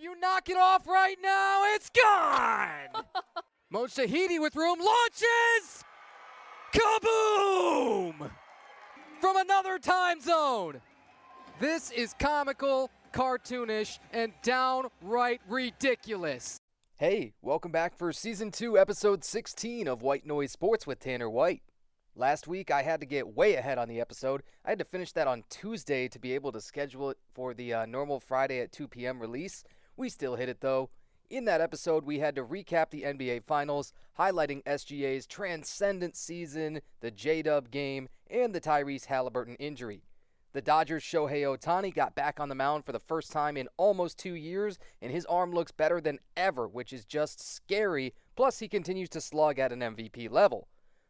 you knock it off right now, it's gone! Moshahidi with room, launches! Kaboom! From another time zone. This is comical, cartoonish, and downright ridiculous. Hey, welcome back for Season 2, Episode 16 of White Noise Sports with Tanner White. Last week, I had to get way ahead on the episode. I had to finish that on Tuesday to be able to schedule it for the normal Friday at 2 p.m. release. We still hit it, though. In that episode, we had to recap the NBA Finals, highlighting SGA's transcendent season, the J-Dub game, and the Tyrese Halliburton injury. The Dodgers' Shohei Ohtani got back on the mound for the first time in almost 2 years, and his arm looks better than ever, which is just scary, plus he continues to slug at an MVP level.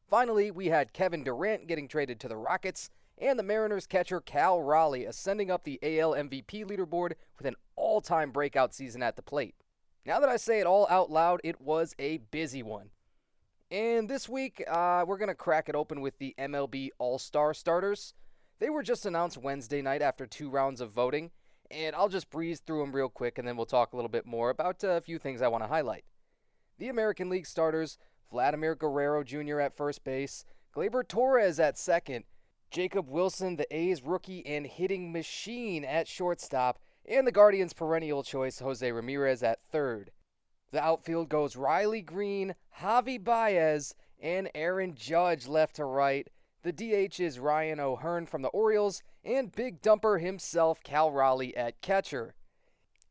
Finally, we had Kevin Durant getting traded to the Rockets, and the Mariners catcher Cal Raleigh ascending up the AL MVP leaderboard with an all-time breakout season at the plate. Now that I say it all out loud, it was a busy one. And this week, we're going to crack it open with the MLB All-Star starters. They were just announced Wednesday night after 2 rounds of voting, and I'll just breeze through them real quick, and then we'll talk a little bit more about a few things I want to highlight. The American League starters, Vladimir Guerrero Jr. at first base, Gleyber Torres at second, Jacob Wilson, the A's rookie and hitting machine at shortstop, and the Guardians' perennial choice, Jose Ramirez, at third. The outfield goes Riley Green, Javy Baez, and Aaron Judge left to right. The DH is Ryan O'Hearn from the Orioles, and Big Dumper himself, Cal Raleigh, at catcher.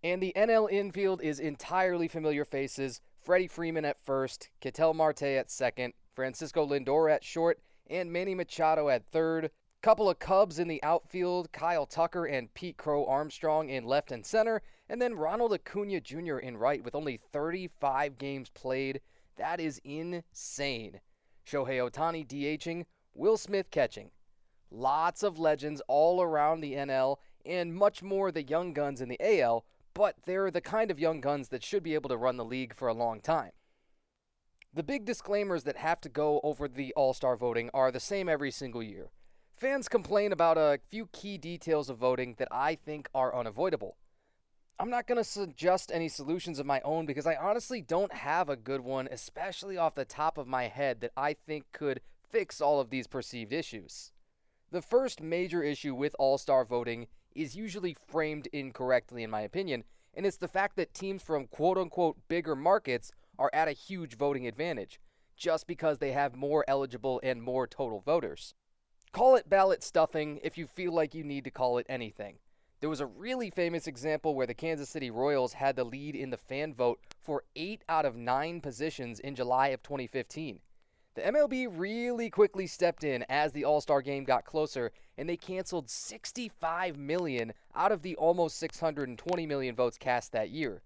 And the NL infield is entirely familiar faces, Freddie Freeman at first, Ketel Marte at second, Francisco Lindor at short, and Manny Machado at third. Couple of Cubs in the outfield, Kyle Tucker and Pete Crow Armstrong in left and center, and then Ronald Acuna Jr. in right with only 35 games played. That is insane. Shohei Ohtani DHing, Will Smith catching. Lots of legends all around the NL, and much more the young guns in the AL, but they're the kind of young guns that should be able to run the league for a long time. The big disclaimers that have to go over the All-Star voting are the same every single year. Fans complain about a few key details of voting that I think are unavoidable. I'm not going to suggest any solutions of my own because I honestly don't have a good one, especially off the top of my head, that I think could fix all of these perceived issues. The first major issue with All-Star voting is usually framed incorrectly in my opinion, and it's the fact that teams from quote-unquote bigger markets are at a huge voting advantage, just because they have more eligible and more total voters. Call it ballot stuffing if you feel like you need to call it anything. There was a really famous example where the Kansas City Royals had the lead in the fan vote for 8 out of 9 positions in July of 2015. The MLB really quickly stepped in as the All-Star game got closer, and they canceled 65 million out of the almost 620 million votes cast that year.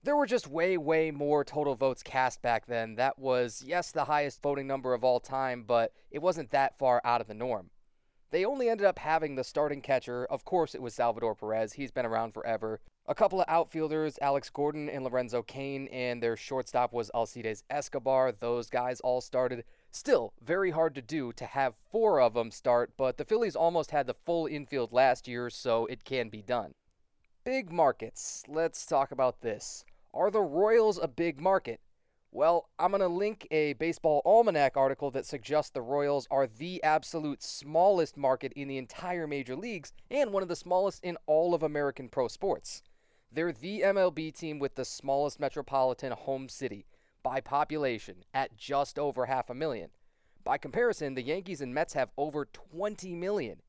There were just way more total votes cast back then. That was, yes, the highest voting number of all time, but it wasn't that far out of the norm. They only ended up having the starting catcher. Of course, it was Salvador Perez. He's been around forever. A couple of outfielders, Alex Gordon and Lorenzo Cain, and their shortstop was Alcides Escobar. Those guys all started. Still, very hard to do to have 4 of them start, but the Phillies almost had the full infield last year, so it can be done. Big markets. Let's talk about this. Are the Royals a big market? Well, I'm going to link a Baseball Almanac article that suggests the Royals are the absolute smallest market in the entire major leagues and one of the smallest in all of American pro sports. They're the MLB team with the smallest metropolitan home city by population at just over 500,000. By comparison, the Yankees and Mets have over 20 million.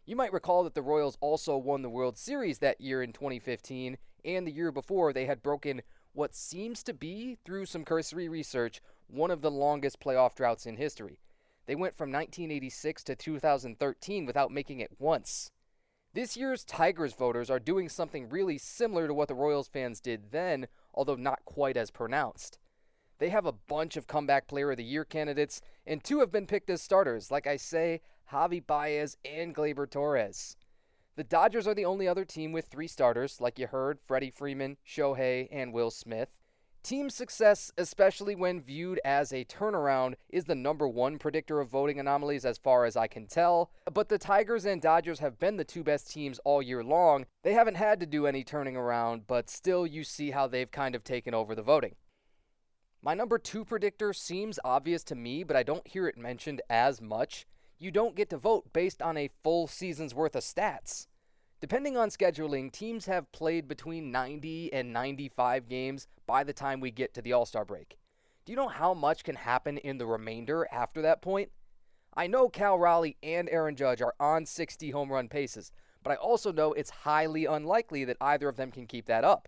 You might recall that the Royals also won the World Series that year in 2015, and the year before they had broken what seems to be, through some cursory research, one of the longest playoff droughts in history. They went from 1986 to 2013 without making it once. This year's Tigers voters are doing something really similar to what the Royals fans did then, although not quite as pronounced. They have a bunch of comeback player of the year candidates, and 2 have been picked as starters, like I say, Javy Baez and Gleyber Torres. The Dodgers are the only other team with 3 starters, like you heard, Freddie Freeman, Shohei, and Will Smith. Team success, especially when viewed as a turnaround, is the number one predictor of voting anomalies as far as I can tell. But the Tigers and Dodgers have been the two best teams all year long. They haven't had to do any turning around, but still you see how they've kind of taken over the voting. My number two predictor seems obvious to me, but I don't hear it mentioned as much. You don't get to vote based on a full season's worth of stats. Depending on scheduling, teams have played between 90 and 95 games by the time we get to the All-Star break. Do you know how much can happen in the remainder after that point? I know Cal Raleigh and Aaron Judge are on 60 home run paces, but I also know it's highly unlikely that either of them can keep that up.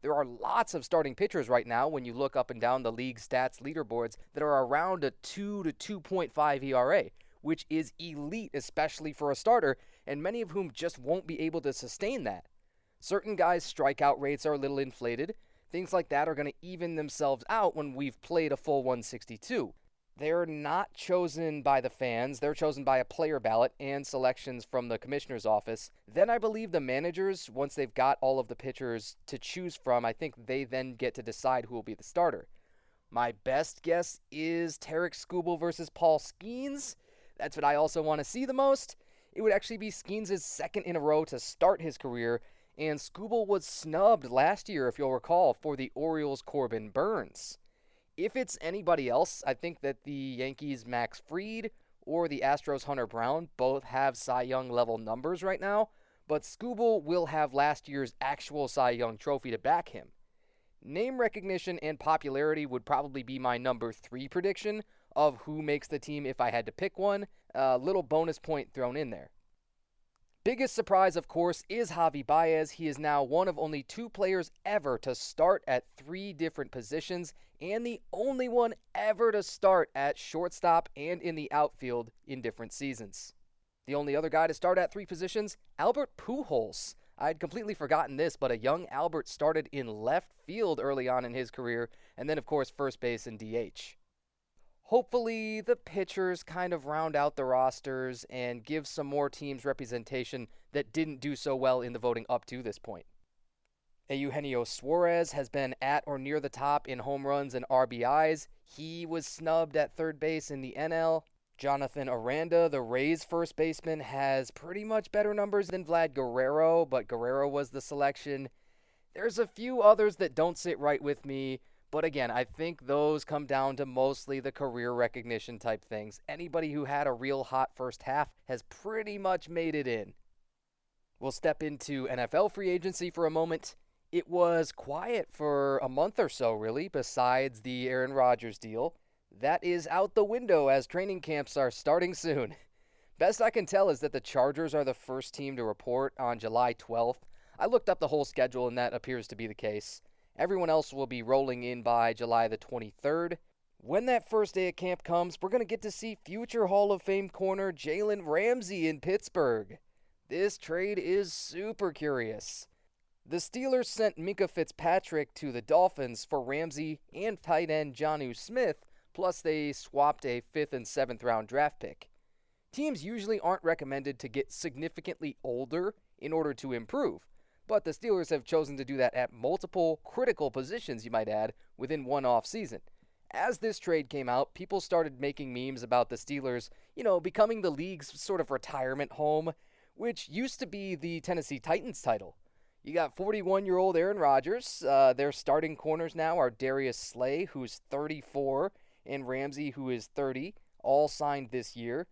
There are lots of starting pitchers right now when you look up and down the league stats leaderboards that are around a 2 to 2.5 ERA, which is elite, especially for a starter, and many of whom just won't be able to sustain that. Certain guys' strikeout rates are a little inflated. Things like that are going to even themselves out when we've played a full 162. They're not chosen by the fans. They're chosen by a player ballot and selections from the commissioner's office. Then I believe the managers, once they've got all of the pitchers to choose from, I think they then get to decide who will be the starter. My best guess is Tarek Skubal versus Paul Skenes. That's what I also want to see the most. It would actually be Skenes' second in a row to start his career, and Skubal was snubbed last year, if you'll recall, for the Orioles' Corbin Burns. If it's anybody else, I think that the Yankees' Max Fried or the Astros' Hunter Brown both have Cy Young level numbers right now, but Skubal will have last year's actual Cy Young trophy to back him. Name recognition and popularity would probably be my number 3 prediction of who makes the team if I had to pick one. A little bonus point thrown in there. Biggest surprise, of course, is Javy Baez. He is now one of only 2 players ever to start at 3 different positions, and the only one ever to start at shortstop and in the outfield in different seasons. The only other guy to start at 3 positions, Albert Pujols. I'd completely forgotten this, but a young Albert started in left field early on in his career, and then, of course, first base and DH. Hopefully, the pitchers kind of round out the rosters and give some more teams representation that didn't do so well in the voting up to this point. Eugenio Suarez has been at or near the top in home runs and RBIs. He was snubbed at third base in the NL. Jonathan Aranda, the Rays first baseman, has pretty much better numbers than Vlad Guerrero, but Guerrero was the selection. There's a few others that don't sit right with me. But again, I think those come down to mostly the career recognition type things. Anybody who had a real hot first half has pretty much made it in. We'll step into NFL free agency for a moment. It was quiet for a month or so, really, besides the Aaron Rodgers deal. That is out the window as training camps are starting soon. Best I can tell is that the Chargers are the first team to report on July 12th. I looked up the whole schedule, and that appears to be the case. Everyone else will be rolling in by July the 23rd. When that first day of camp comes, we're going to get to see future Hall of Fame corner Jalen Ramsey in Pittsburgh. This trade is super curious. The Steelers sent Minkah Fitzpatrick to the Dolphins for Ramsey and tight end Jonnu Smith, plus they swapped a 5th and 7th round draft pick. Teams usually aren't recommended to get significantly older in order to improve. But the Steelers have chosen to do that at multiple critical positions, you might add, within one offseason. As this trade came out, people started making memes about the Steelers, becoming the league's sort of retirement home, which used to be the Tennessee Titans title. You got 41-year-old Aaron Rodgers. Their starting corners now are Darius Slay, who's 34, and Ramsey, who is 30, all signed this year.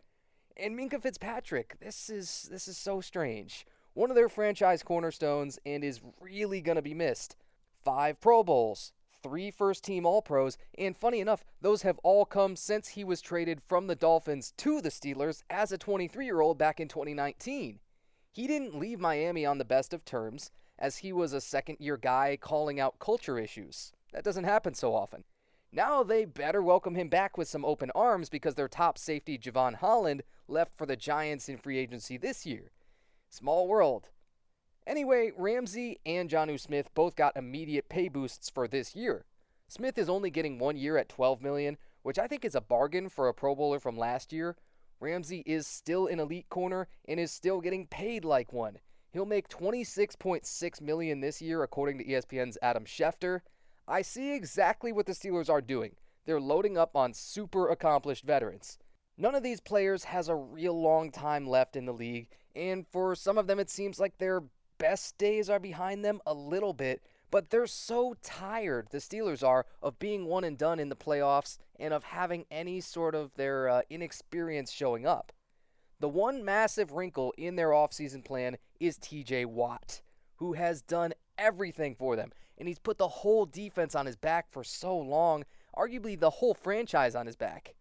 And Minkah Fitzpatrick, this is so strange. One of their franchise cornerstones and is really going to be missed. 5 Pro Bowls, 3 first-team All-Pros, and funny enough, those have all come since he was traded from the Dolphins to the Steelers as a 23-year-old back in 2019. He didn't leave Miami on the best of terms, as he was a second-year guy calling out culture issues. That doesn't happen so often. Now they better welcome him back with some open arms because their top safety, Javon Holland, left for the Giants in free agency this year. Small world. Anyway, Ramsey and Jonnu Smith both got immediate pay boosts for this year. Smith is only getting 1 year at $12 million, which I think is a bargain for a Pro Bowler from last year. Ramsey is still an elite corner and is still getting paid like one. He'll make $26.6 million this year, according to ESPN's Adam Schefter. I see exactly what the Steelers are doing. They're loading up on super accomplished veterans. None of these players has a real long time left in the league, and for some of them it seems like their best days are behind them a little bit, but they're so tired, the Steelers are, of being one and done in the playoffs and of having any sort of their inexperience showing up. The one massive wrinkle in their offseason plan is TJ Watt, who has done everything for them, and he's put the whole defense on his back for so long, arguably the whole franchise on his back.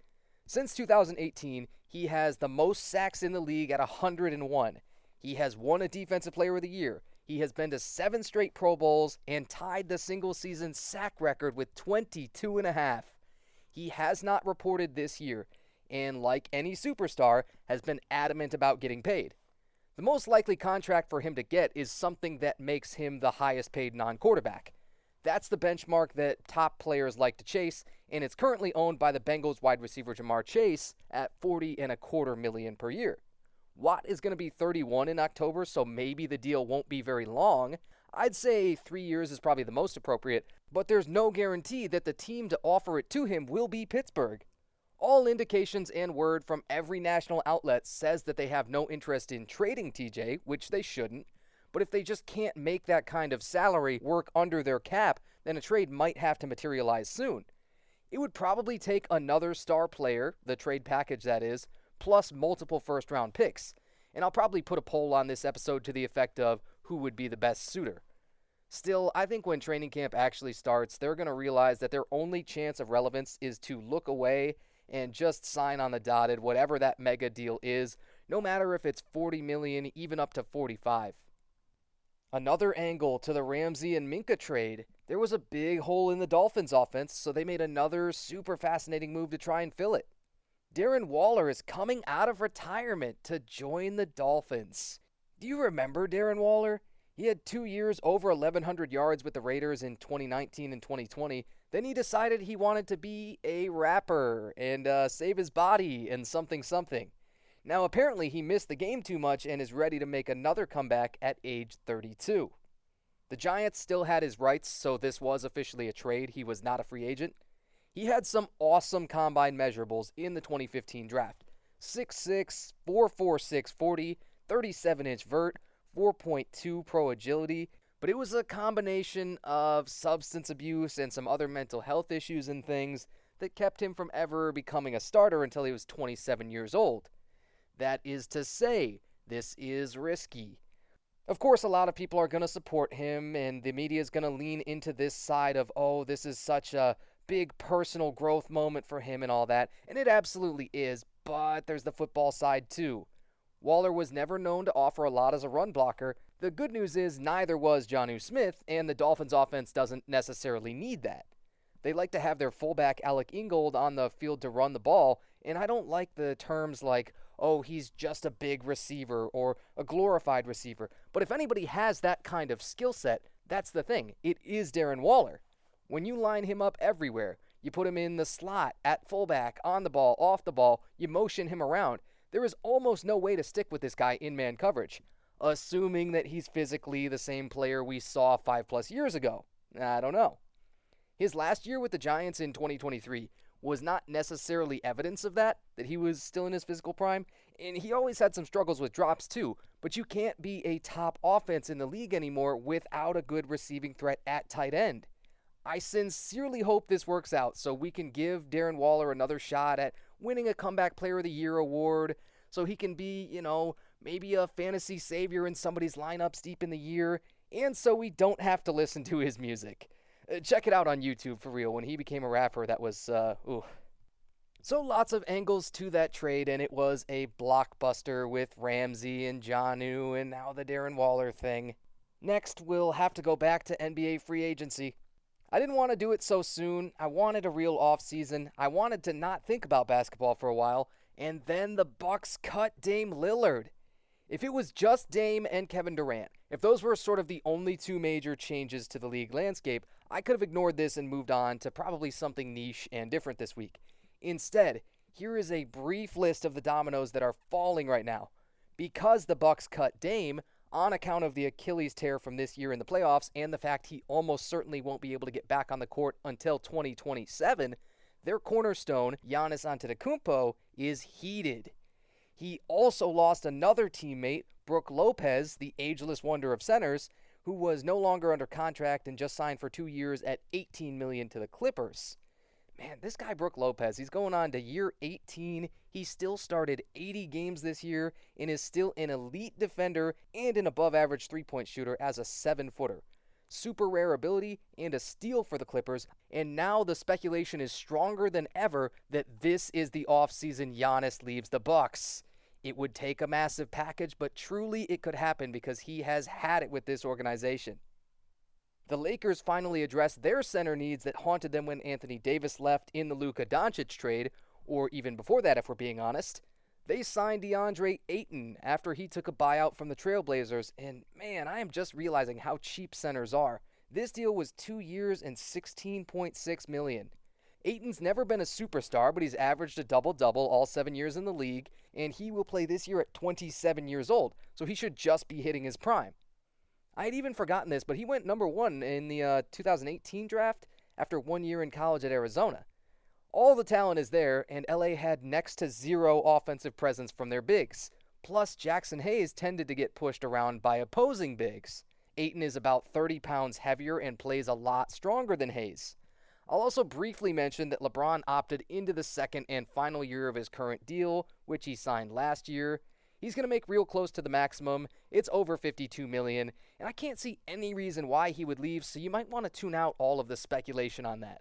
Since 2018, he has the most sacks in the league at 101. He has won a Defensive Player of the Year. He has been to 7 straight Pro Bowls and tied the single-season sack record with 22.5. He has not reported this year, and like any superstar, has been adamant about getting paid. The most likely contract for him to get is something that makes him the highest paid non-quarterback. That's the benchmark that top players like to chase, and it's currently owned by the Bengals wide receiver Jamar Chase at $40.25 million per year. Watt is going to be 31 in October, so maybe the deal won't be very long. I'd say 3 years is probably the most appropriate, but there's no guarantee that the team to offer it to him will be Pittsburgh. All indications and word from every national outlet says that they have no interest in trading TJ, which they shouldn't. But if they just can't make that kind of salary work under their cap, then a trade might have to materialize soon. It would probably take another star player, the trade package that is, plus multiple first-round picks. And I'll probably put a poll on this episode to the effect of who would be the best suitor. Still, I think when training camp actually starts, they're going to realize that their only chance of relevance is to look away and just sign on the dotted whatever that mega deal is, no matter if it's $40 million, even up to $45. Another angle to the Ramsey and Minkah trade. There was a big hole in the Dolphins' offense, so they made another super fascinating move to try and fill it. Darren Waller is coming out of retirement to join the Dolphins. Do you remember Darren Waller? He had 2 years over 1,100 yards with the Raiders in 2019 and 2020. Then he decided he wanted to be a rapper and save his body and something. Now, apparently, he missed the game too much and is ready to make another comeback at age 32. The Giants still had his rights, so this was officially a trade. He was not a free agent. He had some awesome combine measurables in the 2015 draft. 6'6", 4.46 40, 37-inch vert, 4.2 pro agility. But it was a combination of substance abuse and some other mental health issues and things that kept him from ever becoming a starter until he was 27 years old. That is to say, this is risky. Of course, a lot of people are going to support him, and the media is going to lean into this side of, oh, this is such a big personal growth moment for him and all that, and it absolutely is, but there's the football side too. Waller was never known to offer a lot as a run blocker. The good news is neither was Jonnu Smith, and the Dolphins' offense doesn't necessarily need that. They like to have their fullback Alec Ingold on the field to run the ball, and I don't like the terms like, oh, he's just a big receiver or a glorified receiver. But if anybody has that kind of skill set, that's the thing. It is Darren Waller. When you line him up everywhere, you put him in the slot, at fullback, on the ball, off the ball, you motion him around, there is almost no way to stick with this guy in man coverage, assuming that he's physically the same player we saw 5+ years ago. I don't know. His last year with the Giants in 2023 was not necessarily evidence of that he was still in his physical prime, and he always had some struggles with drops too, but you can't be a top offense in the league anymore without a good receiving threat at tight end. I sincerely hope this works out so we can give Darren Waller another shot at winning a Comeback Player of the Year award, so he can be, maybe a fantasy savior in somebody's lineups deep in the year, and so we don't have to listen to his music. Check it out on YouTube for real. When he became a rapper, that was, So lots of angles to that trade, and it was a blockbuster with Ramsey and Jonnu and now the Darren Waller thing. Next, we'll have to go back to NBA free agency. I didn't want to do it so soon. I wanted a real offseason. I wanted to not think about basketball for a while, and then the Bucks cut Dame Lillard. If it was just Dame and Kevin Durant, if those were sort of the only two major changes to the league landscape, I could have ignored this and moved on to probably something niche and different this week. Instead, here is a brief list of the dominoes that are falling right now. Because the Bucks cut Dame, on account of the Achilles tear from this year in the playoffs and the fact he almost certainly won't be able to get back on the court until 2027, their cornerstone, Giannis Antetokounmpo, is heated. He also lost another teammate, Brook Lopez, the ageless wonder of centers, who was no longer under contract and just signed for 2 years at $18 million to the Clippers. Man, this guy Brook Lopez, he's going on to year 18. He still started 80 games this year and is still an elite defender and an above-average three-point shooter as a 7-footer. Super rare ability and a steal for the Clippers, and now the speculation is stronger than ever that this is the offseason Giannis leaves the Bucks. It would take a massive package, but truly it could happen because he has had it with this organization. The Lakers finally addressed their center needs that haunted them when Anthony Davis left in the Luka Doncic trade, or even before that if we're being honest. They signed DeAndre Ayton after he took a buyout from the Trailblazers, and man, I am just realizing how cheap centers are. This deal was 2 years and $16.6 million. Ayton's never been a superstar, but he's averaged a double-double all 7 years in the league, and he will play this year at 27 years old, so he should just be hitting his prime. I had even forgotten this, but he went number 1 in the 2018 draft after 1 year in college at Arizona. All the talent is there, and LA had next to zero offensive presence from their bigs. Plus, Jackson Hayes tended to get pushed around by opposing bigs. Ayton is about 30 pounds heavier and plays a lot stronger than Hayes. I'll also briefly mention that LeBron opted into the second and final year of his current deal, which he signed last year. He's going to make real close to the maximum. It's over $52 million, and I can't see any reason why he would leave, so you might want to tune out all of the speculation on that.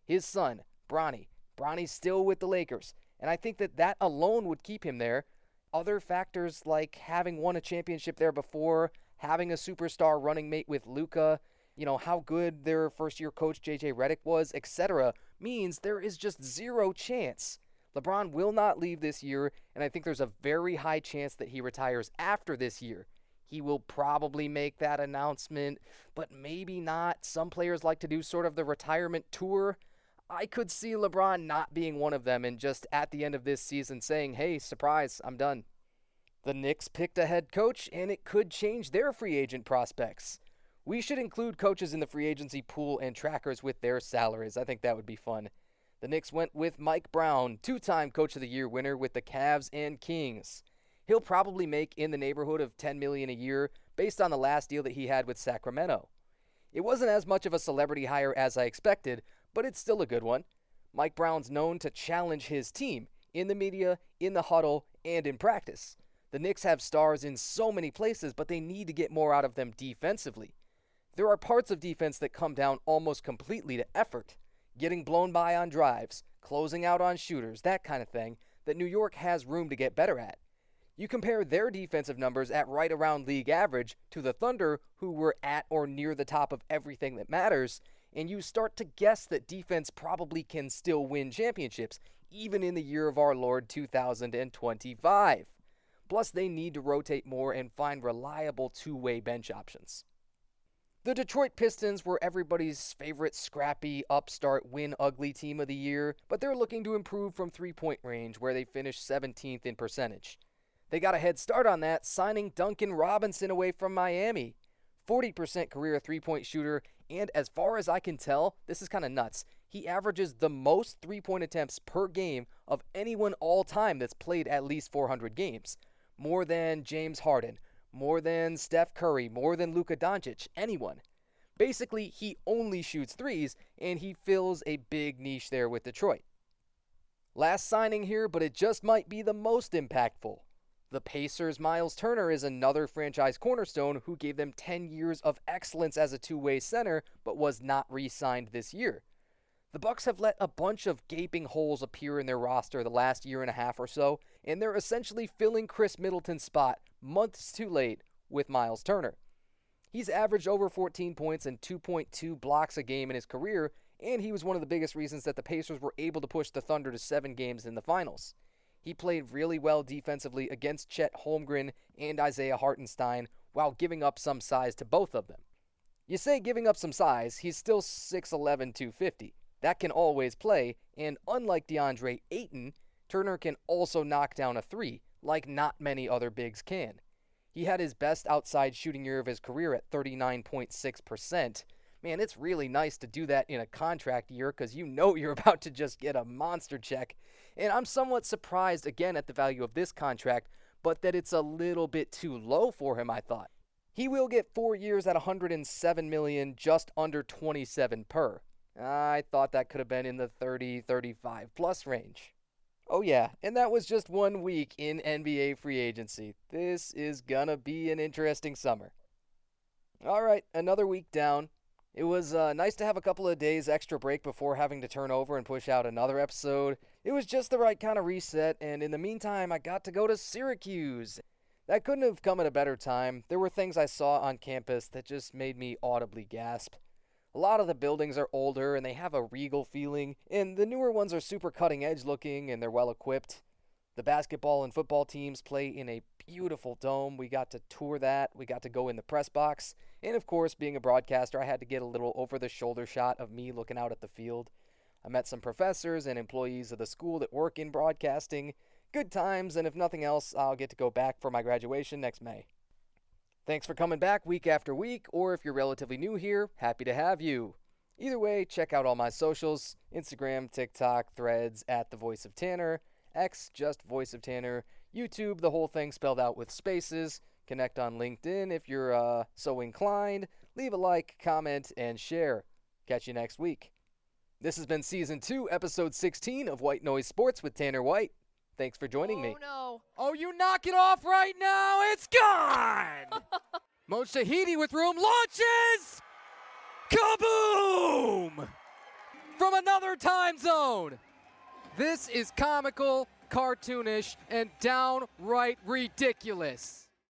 His son, Bronny's still with the Lakers, and I think that alone would keep him there. Other factors like having won a championship there before, having a superstar running mate with Luka, how good their first-year coach J.J. Redick was, etc., means there is just zero chance. LeBron will not leave this year, and I think there's a very high chance that he retires after this year. He will probably make that announcement, but maybe not. Some players like to do sort of the retirement tour. I could see LeBron not being one of them and just at the end of this season saying, hey, surprise, I'm done. The Knicks picked a head coach, and it could change their free agent prospects. We should include coaches in the free agency pool and trackers with their salaries. I think that would be fun. The Knicks went with Mike Brown, 2-time Coach of the Year winner with the Cavs and Kings. He'll probably make in the neighborhood of $10 million a year based on the last deal that he had with Sacramento. It wasn't as much of a celebrity hire as I expected, but it's still a good one. Mike Brown's known to challenge his team in the media, in the huddle, and in practice. The Knicks have stars in so many places, but they need to get more out of them defensively. There are parts of defense that come down almost completely to effort. Getting blown by on drives, closing out on shooters, that kind of thing, that New York has room to get better at. You compare their defensive numbers at right around league average to the Thunder, who were at or near the top of everything that matters, and you start to guess that defense probably can still win championships, even in the year of our Lord 2025. Plus, they need to rotate more and find reliable two-way bench options. The Detroit Pistons were everybody's favorite scrappy, upstart, win-ugly team of the year, but they're looking to improve from three-point range, where they finished 17th in percentage. They got a head start on that, signing Duncan Robinson away from Miami. 40% career three-point shooter, and as far as I can tell, this is kind of nuts, he averages the most three-point attempts per game of anyone all-time that's played at least 400 games. More than James Harden, more than Steph Curry, more than Luka Doncic, anyone. Basically, he only shoots threes, and he fills a big niche there with Detroit. Last signing here, but it just might be the most impactful. The Pacers' Miles Turner is another franchise cornerstone who gave them 10 years of excellence as a two-way center, but was not re-signed this year. The Bucks have let a bunch of gaping holes appear in their roster the last year and a half or so, and they're essentially filling Chris Middleton's spot months too late with Miles Turner. He's averaged over 14 points and 2.2 blocks a game in his career, and he was one of the biggest reasons that the Pacers were able to push the Thunder to 7 games in the finals. He played really well defensively against Chet Holmgren and Isaiah Hartenstein while giving up some size to both of them. You say giving up some size, he's still 6'11", 250. That can always play, and unlike DeAndre Ayton, Turner can also knock down a three, like not many other bigs can. He had his best outside shooting year of his career at 39.6%. Man, it's really nice to do that in a contract year because you know you're about to just get a monster check. And I'm somewhat surprised again at the value of this contract, but that it's a little bit too low for him, I thought. He will get 4 years at $107 million, just under 27 per. I thought that could have been in the 30, 35 plus range. Oh yeah, and that was just 1 week in NBA free agency. This is gonna be an interesting summer. Alright, another week down. It was nice to have a couple of days extra break before having to turn over and push out another episode. It was just the right kind of reset, and in the meantime, I got to go to Syracuse. That couldn't have come at a better time. There were things I saw on campus that just made me audibly gasp. A lot of the buildings are older and they have a regal feeling, and the newer ones are super cutting edge looking and they're well equipped. The basketball and football teams play in a beautiful dome. We got to tour that. We got to go in the press box. And of course, being a broadcaster, I had to get a little over-the-shoulder shot of me looking out at the field. I met some professors and employees of the school that work in broadcasting. Good times, and if nothing else, I'll get to go back for my graduation next May. Thanks for coming back week after week, or if you're relatively new here, happy to have you. Either way, check out all my socials, Instagram, TikTok, Threads, @TheVoiceOfTanner, X, just Voice of Tanner, YouTube, the whole thing spelled out with spaces. Connect on LinkedIn if you're so inclined. Leave a like, comment, and share. Catch you next week. This has been Season 2, Episode 16 of White Noise Sports with Tanner White. Thanks for joining me. Oh, no. Oh, you knock it off right now. It's gone. Mo Shahidi with room launches. Kaboom! From another time zone. This is comical, cartoonish, and downright ridiculous.